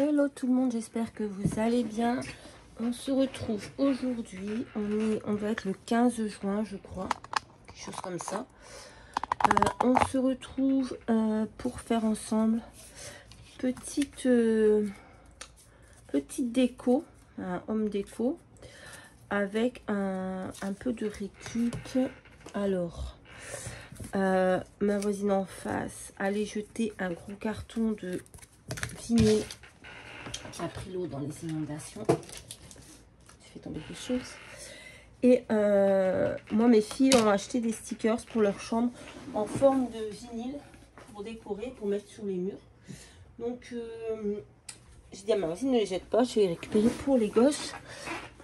Hello tout le monde, j'espère que vous allez bien. On se retrouve aujourd'hui, on va être le 15 juin je crois, quelque chose comme ça. On se retrouve pour faire ensemble petite déco, un home déco avec un peu de récup. Alors, ma voisine en face allait jeter un gros carton de vinyle qui a pris l'eau dans les inondations. J'ai fait tomber des choses. Et moi, mes filles ont acheté des stickers pour leur chambre en forme de vinyle pour décorer, pour mettre sur les murs. Donc, j'ai dit à ma voisine, ne les jette pas, je vais les récupérer pour les gosses,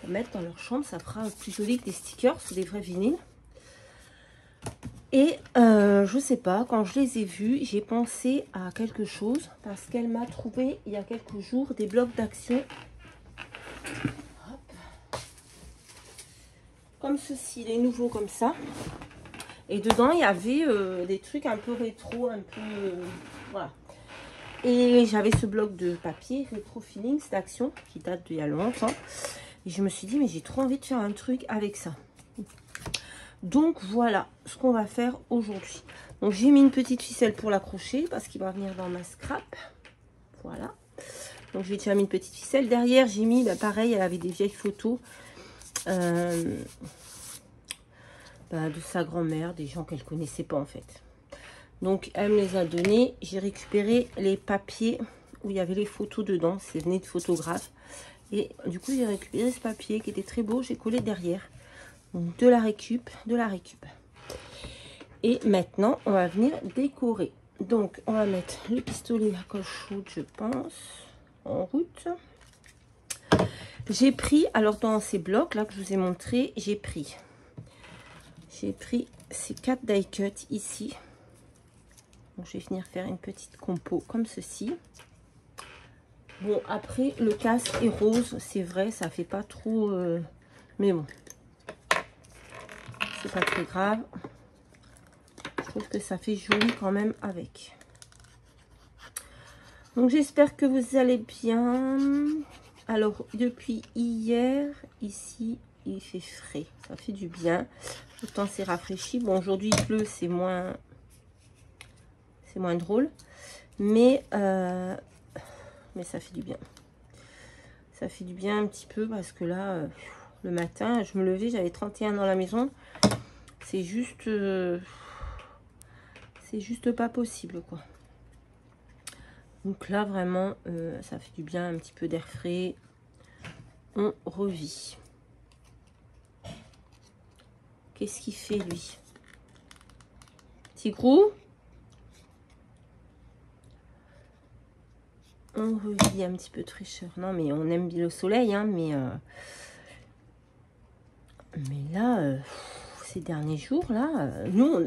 pour mettre dans leur chambre. Ça fera plus joli que des stickers, c'est des vrais vinyles. Et je sais pas, quand je les ai vus, j'ai pensé à quelque chose parce qu'elle m'a trouvé il y a quelques jours des blocs d'action. Comme ceci, les nouveaux comme ça. Et dedans, il y avait des trucs un peu rétro, un peu... voilà. Et j'avais ce bloc de papier Rétro Feelings d'Action qui date d'il y a longtemps. Et je me suis dit, mais j'ai trop envie de faire un truc avec ça. Donc voilà ce qu'on va faire aujourd'hui. Donc j'ai mis une petite ficelle pour l'accrocher parce qu'il va venir dans ma scrap. Voilà. Donc j'ai déjà mis une petite ficelle. Derrière j'ai mis, bah, pareil, elle avait des vieilles photos de sa grand-mère, des gens qu'elle connaissait pas en fait. Donc elle me les a donnés. J'ai récupéré les papiers où il y avait les photos dedans. C'est venu de photographe. Et du coup j'ai récupéré ce papier qui était très beau. J'ai collé derrière. Donc de la récup, Et maintenant, on va venir décorer. Donc, on va mettre le pistolet à coche chaude, je pense, en route. J'ai pris, alors dans ces blocs là que je vous ai montré, j'ai pris ces 4 die cut ici. Donc, je vais venir faire une petite compo comme ceci. Bon, après, le casque est rose, c'est vrai, ça fait pas trop... mais bon, c'est pas très grave. Je trouve que ça fait joli quand même avec. Donc j'espère que vous allez bien. Alors depuis hier, ici, il fait frais. Ça fait du bien. Le temps s'est rafraîchi. Bon, aujourd'hui il pleut, c'est moins drôle. Mais ça fait du bien. Ça fait du bien un petit peu parce que là, le matin, je me levais, j'avais 31 dans la maison. C'est juste pas possible, quoi. Donc là, vraiment, ça fait du bien, un petit peu d'air frais. On revit. Qu'est-ce qu'il fait, lui? Tigrou? On revit un petit peu de fraîcheur. Non, mais on aime bien le soleil, hein, mais là, ces derniers jours, là, nous,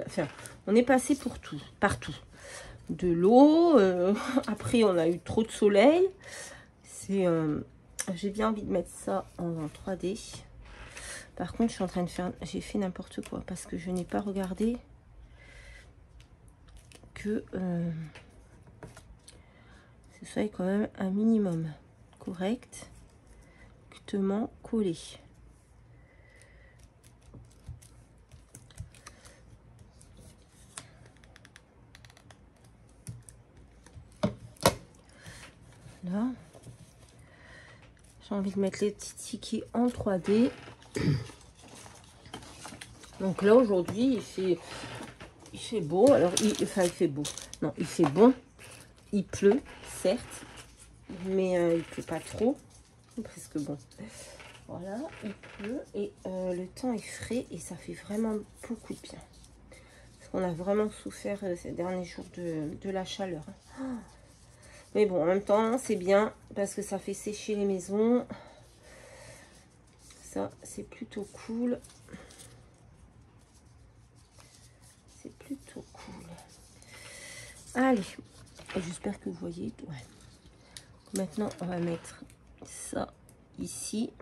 on est passé pour tout, partout. De l'eau, après, on a eu trop de soleil. J'ai bien envie de mettre ça en 3D. Par contre, je suis en train de faire... J'ai fait n'importe quoi parce que je n'ai pas regardé que ce soit quand même un minimum correctement collé. Là, j'ai envie de mettre les petits tickets en 3D. Donc là, aujourd'hui, il fait beau. Alors, il fait beau. Non, il fait bon. Il pleut, certes, mais il pleut pas trop. Presque bon. Voilà, il pleut et le temps est frais et ça fait vraiment beaucoup de bien. Parce qu'on a vraiment souffert ces derniers jours de la chaleur. Mais bon, en même temps, c'est bien parce que ça fait sécher les maisons. Ça, c'est plutôt cool. C'est plutôt cool. Allez, j'espère que vous voyez. Ouais. Maintenant, on va mettre ça ici.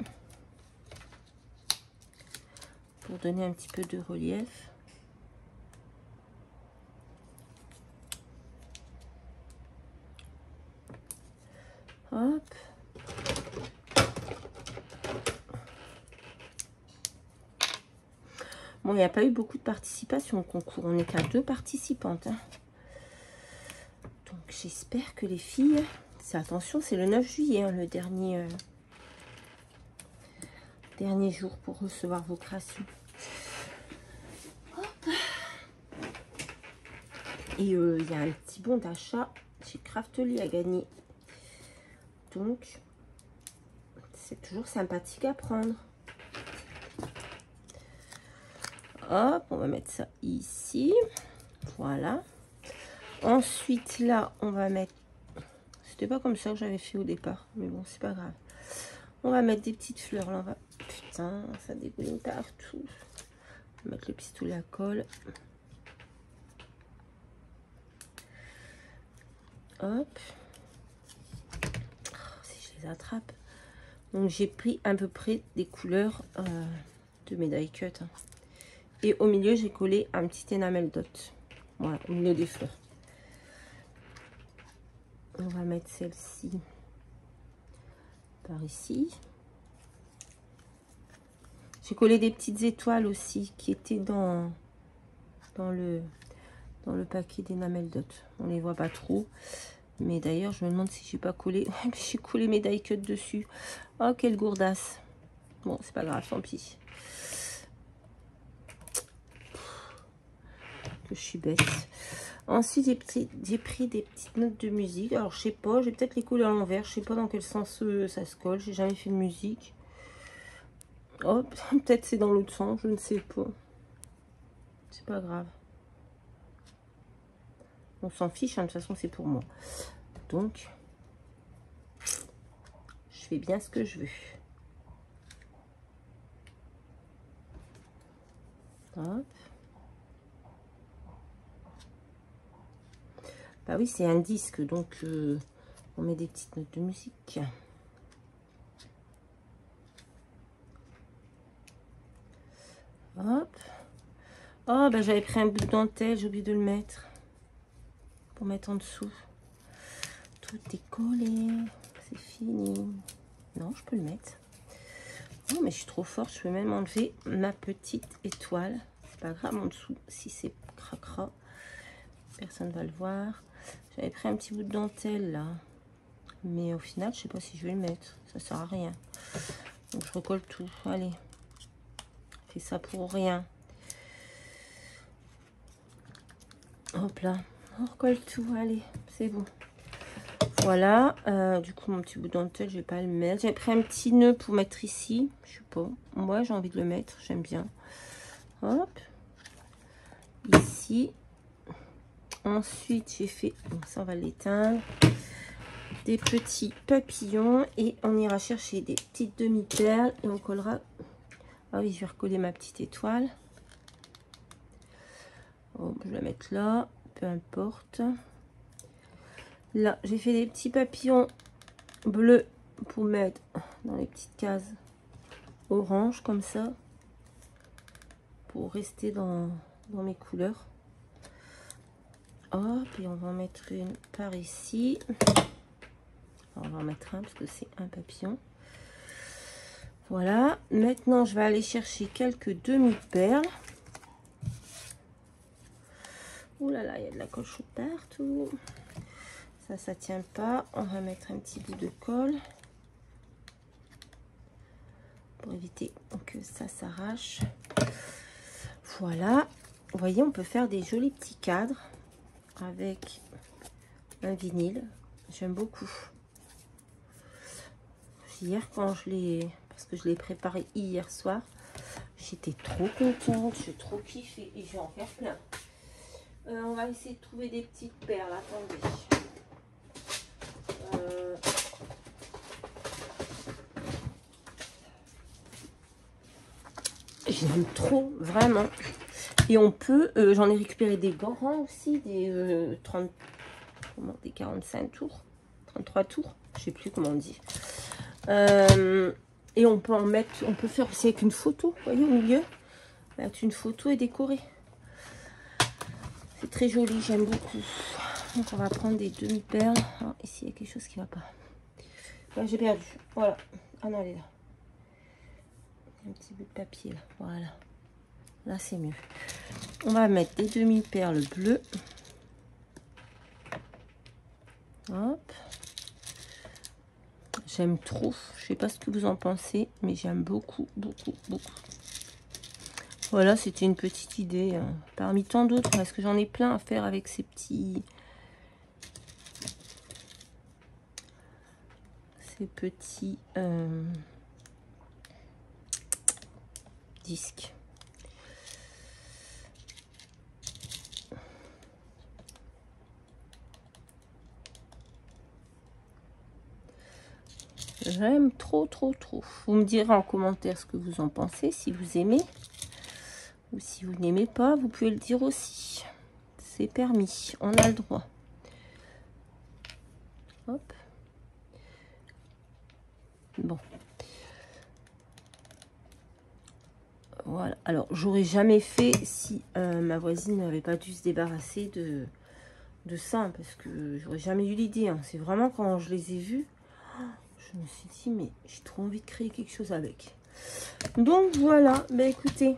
Pour donner un petit peu de relief. Hop. Bon, il n'y a pas eu beaucoup de participation au concours. On n'est qu'à 2 participantes. Hein. Donc, j'espère que les filles... Attention, c'est le 9 juillet, hein, le dernier jour pour recevoir vos créations. Hop. Et il y a un petit bon d'achat chez Craftly à gagner. Donc, c'est toujours sympathique à prendre. Hop, on va mettre ça ici. Voilà. Ensuite, là, on va mettre... C'était pas comme ça que j'avais fait au départ. Mais bon, c'est pas grave. On va mettre des petites fleurs. Là, on va... Putain, ça dégouline partout. On va mettre le pistolet à colle. Hop. Oh, si je les attrape. Donc, j'ai pris à peu près des couleurs de mes die cut. Hein. Et au milieu, j'ai collé un petit enamel dot. Voilà, au milieu des fleurs. On va mettre celle-ci par ici. J'ai collé des petites étoiles aussi qui étaient dans le paquet d'enamel dot. On les voit pas trop. Mais d'ailleurs, je me demande si j'ai pas collé. J'ai collé mes die cut dessus. Oh, quelle gourdasse. Bon, c'est pas grave, tant pis. Que je suis bête. Ensuite, j'ai pris des petites notes de musique. Alors, je sais pas, je vais peut-être les coller à l'envers. Je sais pas dans quel sens ça se colle. J'ai jamais fait de musique. Oh, peut-être c'est dans l'autre sens, je ne sais pas. C'est pas grave. On s'en fiche, hein, de toute façon, c'est pour moi. Donc, je fais bien ce que je veux. Hop. Bah oui, c'est un disque, donc on met des petites notes de musique. Hop. Oh, bah j'avais pris un bout de dentelle, j'ai oublié de le mettre. Pour mettre en dessous. Tout est collé. C'est fini. Non, je peux le mettre. Oh, mais je suis trop forte, je peux même enlever ma petite étoile. C'est pas grave en dessous, si c'est cracra. Personne ne va le voir. J'avais pris un petit bout de dentelle là. Mais au final, je sais pas si je vais le mettre. Ça sert à rien. Donc je recolle tout. Allez. Je fais ça pour rien. Hop là. On recolle tout. Allez, c'est bon. Voilà. Du coup, mon petit bout de dentelle, je vais pas le mettre. J'ai pris un petit nœud pour mettre ici. Je sais pas. Moi, j'ai envie de le mettre. J'aime bien. Hop. Ici. Ensuite, j'ai fait... Donc ça, on va l'éteindre. Des petits papillons. Et on ira chercher des petites demi-perles. Et on collera... Ah oui, je vais recoller ma petite étoile. Oh, je vais la mettre là. Peu importe. Là, j'ai fait des petits papillons bleus pour mettre dans les petites cases orange comme ça. Pour rester dans mes couleurs. Hop, et on va en mettre une par ici. Alors, on va en mettre un parce que c'est un papillon. Voilà. Maintenant, je vais aller chercher quelques demi-perles. Ouh là là, il y a de la colle chaude partout. Ça tient pas. On va mettre un petit bout de colle pour éviter que ça s'arrache. Voilà. Vous voyez, on peut faire des jolis petits cadres avec un vinyle. J'aime beaucoup. Hier, quand je l'ai... Parce que je l'ai préparé hier soir. J'étais trop contente. J'ai trop kiffé. Et je vais en faire plein. On va essayer de trouver des petites perles. Attendez. J'aime trop, vraiment. Et on peut, j'en ai récupéré des grands aussi, des 45 tours, 33 tours, je sais plus comment on dit. Et on peut en mettre, on peut faire aussi avec une photo, vous voyez, au milieu. Mettre une photo et décorer. C'est très joli, j'aime beaucoup. Donc on va prendre des demi-perles. Oh, ici, il y a quelque chose qui ne va pas. Là, j'ai perdu. Voilà. Ah non, elle est là. Un petit bout de papier là. Voilà. Là, c'est mieux. On va mettre des demi-perles bleues. Hop. J'aime trop. Je sais pas ce que vous en pensez, mais j'aime beaucoup, beaucoup, beaucoup. Voilà, c'était une petite idée parmi tant d'autres, parce que j'en ai plein à faire avec ces petits disques. J'aime trop, trop, trop. Vous me direz en commentaire ce que vous en pensez, si vous aimez. Ou si vous n'aimez pas, vous pouvez le dire aussi. C'est permis, on a le droit. Hop. Bon. Voilà. Alors, j'aurais jamais fait si ma voisine n'avait pas dû se débarrasser de ça. Parce que j'aurais jamais eu l'idée. Hein. C'est vraiment quand je les ai vus. Je me suis dit, mais j'ai trop envie de créer quelque chose avec. Donc, voilà. Ben, écoutez,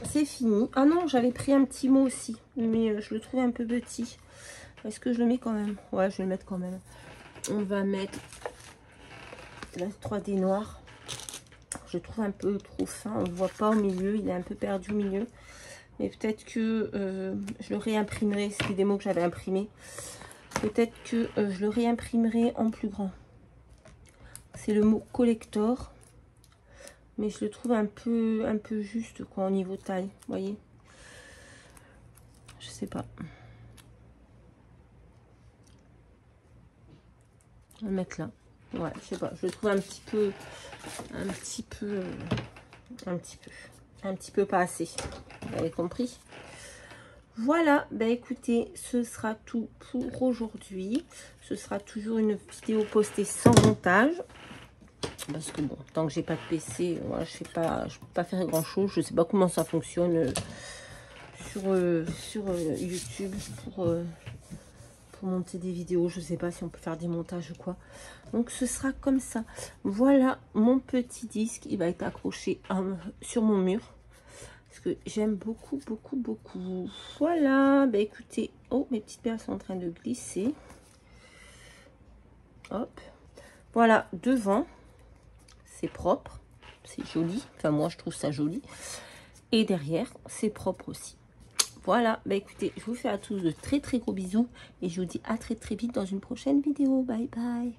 c'est fini. Ah non, j'avais pris un petit mot aussi. Mais je le trouve un peu petit. Est-ce que je le mets quand même? Ouais, je vais le mettre quand même. On va mettre la 3D noir. Je trouve un peu trop fin. On ne le voit pas au milieu. Il est un peu perdu au milieu. Mais peut-être que je le réimprimerai. C'était des mots que j'avais imprimés. Peut-être que je le réimprimerai en plus grand. C'est le mot collector. Mais je le trouve un peu juste quoi au niveau taille. Vous voyez? Je sais pas. On va le mettre là. Ouais, je sais pas. Je le trouve un petit peu pas assez. Vous avez compris? Voilà, ben écoutez, ce sera tout pour aujourd'hui. Ce sera toujours une vidéo postée sans montage. Parce que bon, tant que j'ai pas de PC, voilà, je peux pas faire grand chose. Je sais pas comment ça fonctionne sur YouTube pour monter des vidéos. Je sais pas si on peut faire des montages ou quoi. Donc ce sera comme ça. Voilà mon petit disque. Il va être accroché sur mon mur. Parce que j'aime beaucoup, beaucoup, beaucoup. Voilà. Ben écoutez. Oh, mes petites perles sont en train de glisser. Hop. Voilà, devant. C'est propre. C'est joli. Enfin, moi, je trouve ça joli. Et derrière, c'est propre aussi. Voilà. Ben écoutez, je vous fais à tous de très, très gros bisous. Et je vous dis à très, très vite dans une prochaine vidéo. Bye, bye.